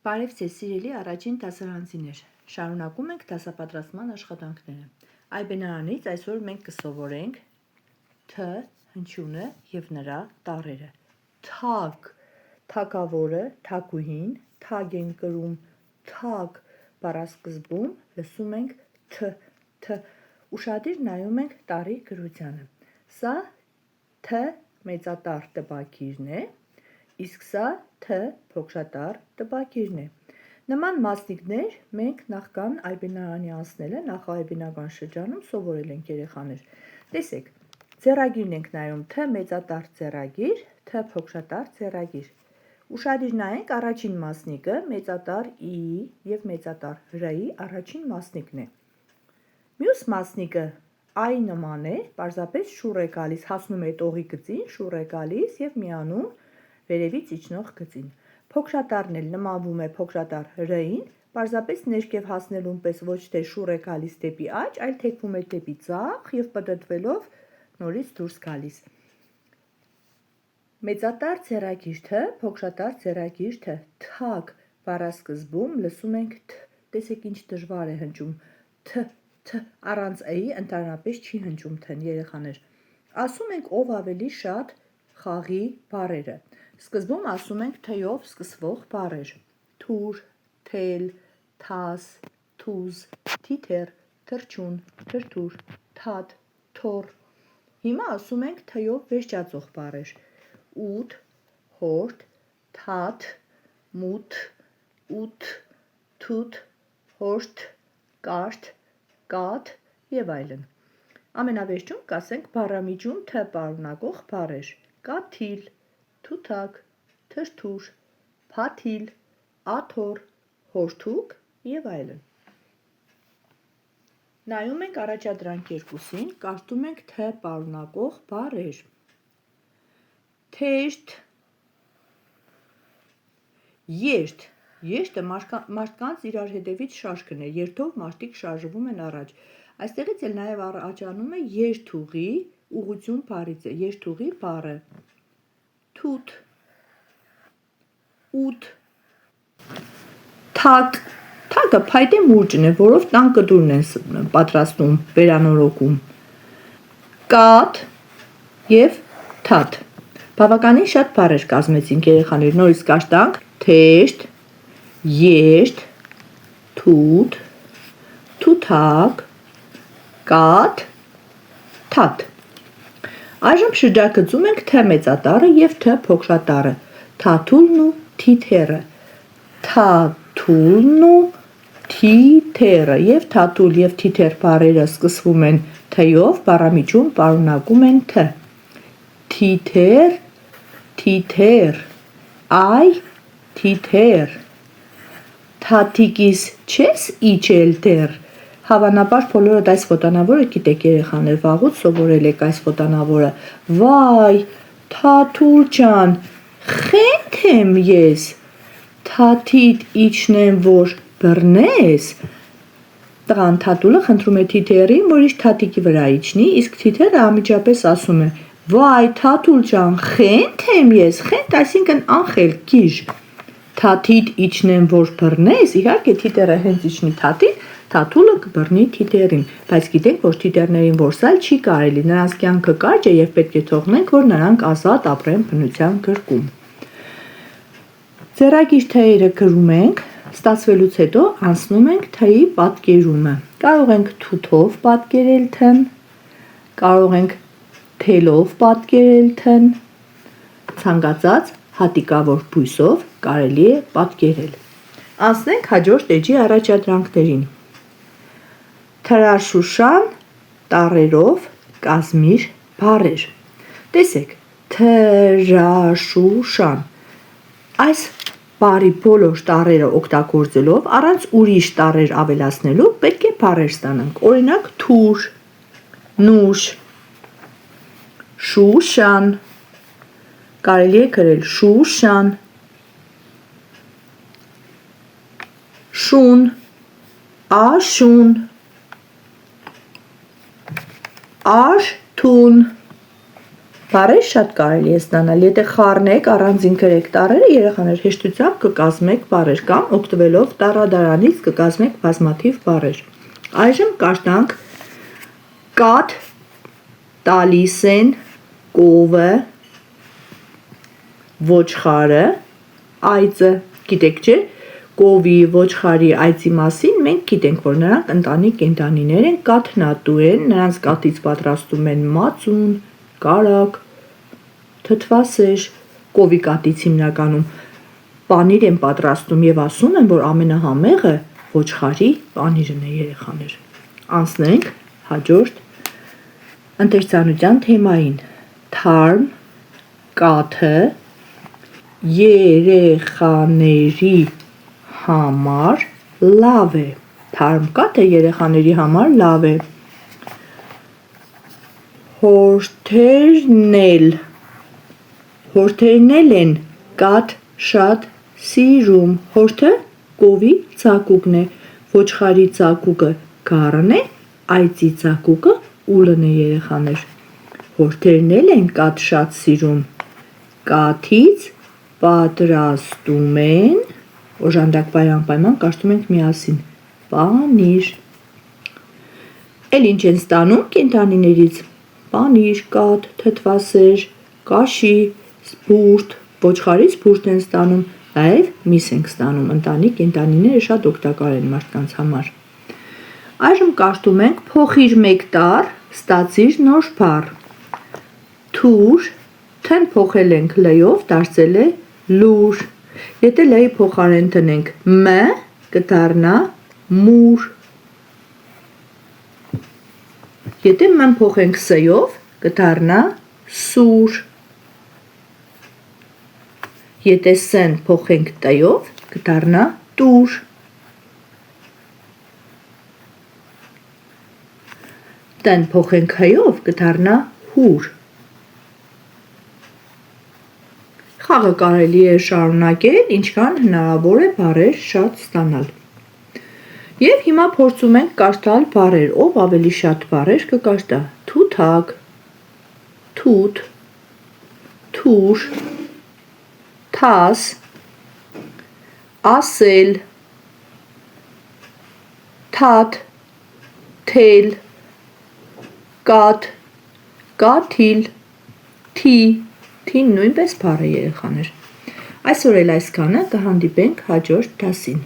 Բարև ձեզ սիրելի առաջին դասարանցիներ, շարունակում ենք դասապատրաստման աշխատանքները։ Այբենարանից այսօր մենք կսովորենք Თ հնչյունը և նրա տառերը։ Թագ, թագավորը, թագուհին, թագ են կրում, թագ բառասկզբում լսում ենք Თ, ուշադիր նայում ենք տառի գրությանը։ Սա Თ մեծատառ տպագիրն է, իսկ սա Თ փոքրատառ տպագիրն է։ Նման մասնիկներ մենք նախքան այբենարանի անցնելը նախաայբենական շրջանում սովորել ենք երեխաներ։ Տեսեք, ձեռագիրն ենք նայում Თ մեծատառ ձեռագիր, Თ փոքրատառ ձեռագիր։ Ուշադիր նայենք առաջին մասնիկը մեծատառ ի և մեծատառ ռ-ի առաջին մասնիկն է։ Մյուս մասնիկը այ նման է, պարզապես շուռ է գալիս, հասնում է տողի գծին, շուռ է գալիս և միանում վերևից իջնող գծին։ Փոքրատառն էլ նմանվում է փոքրատառ ռ-ին, պարզապես ներքև հասնելուն պես ոչ թե շուռ է գալիս դեպի աջ, այլ թեքվում է դեպի ձախ և պտտվելով նորից դուրս գալիս։ Մեծատառ ձեռագիր Თ, փոքրատառ ձեռագիր Თ, թագ բառասկզբում լսում ենք Თ, տեսեք ինչ դժվար է հնչում, Თ, առանց ը-ի ընդհանրապես չի հնչում Թ-ն երեխաներ։ Ասում ենք ով ավելի շատ խաղի բառերը։ Սկզբում ասում ենք Թ-ով սկսվող բառեր՝ թուր, թել, թաս, թուզ, թիթեռ, թռչուն, թրթուր, թաթ, թոռ։ Հիմա ասում ենք Թ-ով վերջացող բառեր՝ ութ, հորթ, թաթ, մութ, ութ, թութ, հորթ, կարթ, կաթ և այլն։ Ամենավերջում կասենք բառամիջում Թ պարունակող բառեր՝ կաթիլ, թութակ, թրթուր, փաթիլ, աթոռ, հորթուկ և այլն։ Նայում ենք առաջադրանք 2-ին, կարդում ենք Թ պարունակող բառեր։ Թերթ, երթ, երթը մարդկանց իրար հետևից շարքն է, երթով մարդիկ շարժվում են առաջ։ Այստեղից էլ նաև առաջանում է երթուղի ուղղություն բառից է, երթուղի բառը։ Թութ, ութ, թակ, թակը փայտե մուրճն է, որով տան կտուրն են պատրաստում, վերանորոգում։ Կաթ և թաթ։ Բավականին շատ բառեր կազմեցինք երեխաներ, նորից կարդանք թերթ, երթ, թութ, թութակ, կաթ, թաթ։ Այժմ շրջագծում ենք Թ մեծատառը և Թ փոքրատառը, թաթուլն ու թիթեռը, թաթուլն ու թիթեռը և թաթուլ և թիթեռ բառերը սկսվում են Թ-ով, բառամիջում պարունակում են Թ։ Թիթեռ, թիթեռ, այ թիթեռ, թաթիկիս չես իջել դեռ։ Հավանաբար բոլորդ այս ոտանավորը գիտեք երեխաներ, վաղուց սովորել եք այս ոտանավորը։ Վայ, Թաթուլ ջան, խենթ եմ ես, թաթիդ իջնեմ, որ բռնես։ Տղան թաթուլը խնդրում է թիթեռին, որ իր թաթիկի վրա իջնի, իսկ թիթեռը անմիջապես ասում է. Վայ, Թաթուլ ջան, խենթ եմ ես, խենթ այսինքն անխելք, գիժ։ Թաթիդ իջնեմ, որ բռնես, իհարկե թիթեռը հենց իջնի թաթին, թաթուլը կբռնի թիթեռին, բայց գիտենք, որ թիթեռներին որսալ չի կարելի, նրանց կյանքը կարճ է և պետք է թողնենք, որ նրանք ազատ ապրեն բնության գրկում։ Ձեռագիր Թ-երը գրում ենք, ստացվելուց հետո անցնում ենք Թ-ի պատկերումը։ Կարող ենք թութով պատկերել Թ-ն, կարող ենք թելով պատկերել Թ-ն, ցանկացած հատիկավոր բույսով կարելի է պատկերել։ Անցնենք հաջորդ էջի առաջադրանքներին։ Թրաշուշան տառերով կազմիր բառեր։ Տեսեք, թրաշուշան։ Այս բառի բոլոր տառերը օգտագործելով, առանց ուրիշ տառեր ավելացնելու, պետք է բառեր ստանանք։ Օրինակ թուր, նուշ, շուշան, կարելի է գրել շուշան, շուն, աշուն, արթուն, Բառեր շատ կարելի է ստանալ, եթե խառնեք առանձին գրեք տառերը, երեխաներ հեշտությամբ կկազմեք բառեր կամ օգտվելով տառադարանից կկազմեք բազմաթիվ բառեր։ Այժմ կարդանք կաթ, տալիս են, կովը, ոչխարը, այծը։ Գիտեք չէ, կովի, ոչխարի, այծի մասին մենք գիտենք, որ նրանք ընտանի կենդանիներ են, կաթնատու են, նրանց կաթից պատրաստում են մածուն, կարագ, թթվասեր, կովի կաթից հիմնականում պանիր են պատրաստում և ասում են, որ ամենահամեղը ոչխարի պանիրն է, երեխաներ։ Անցնենք հաջորդ ընթերցանության թեմային։ Թարմ կաթը երեխաների համար լավ է։ Թարմ կաթը երեխաների համար լավ է։ Հորթերն են կաթ շատ սիրում։ Հորթը կովի ծակուկն է, ոչխարի ծակուկը գառն է, այծի ծակուկը ուլն է, երեխաներ։ Հորթերն են կաթ շատ սիրում։ Կաթից պատրաստում են, օժանդակ բայ անպայման կարդում ենք միասին, պանիր։ Էլ ինչ են ստանում կենդանիներից։ Պանիր, կաթ, թթվասեր, կաշի, սփուրդ, ոչխարից սփուրդ են ստանում, նաև միս ենք ստանում, ընտանի կենդանիները շատ օգտակար են մարդկանց համար։ Այժմ կարդում ենք փոխիր մեկ տառ, ստացիր նոր բառ։ Թուր, թն փոխել ենք լ-ով, դարձել է լուր։ Եթե լ-ի փոխարեն դնենք մ, կդառնա մուր։ Եթե մ-ն փոխենք ս-ով, կդառնա սուր։ Եթե ս-ն փոխենք տ-ով, կդառնա տուր։ Տ-ն փոխենք հ-ով, կդառնա հուր։ Խաղը կարելի է շարունակել, ինչքան հնարավոր է բառեր շատ ստանալ։ Եվ հիմա փորձում ենք կարդալ բառեր, ով ավելի շատ բառեր կկարդա։ Թութակ, թութ, թուր, թաս, ասել, թաթ, թել, կաթ, կաթիլ, թի։ Թին նույնպես բառ է, երեխաներ։ Այսօր էլ այսքանը, կհանդիպենք հաջորդ դասին։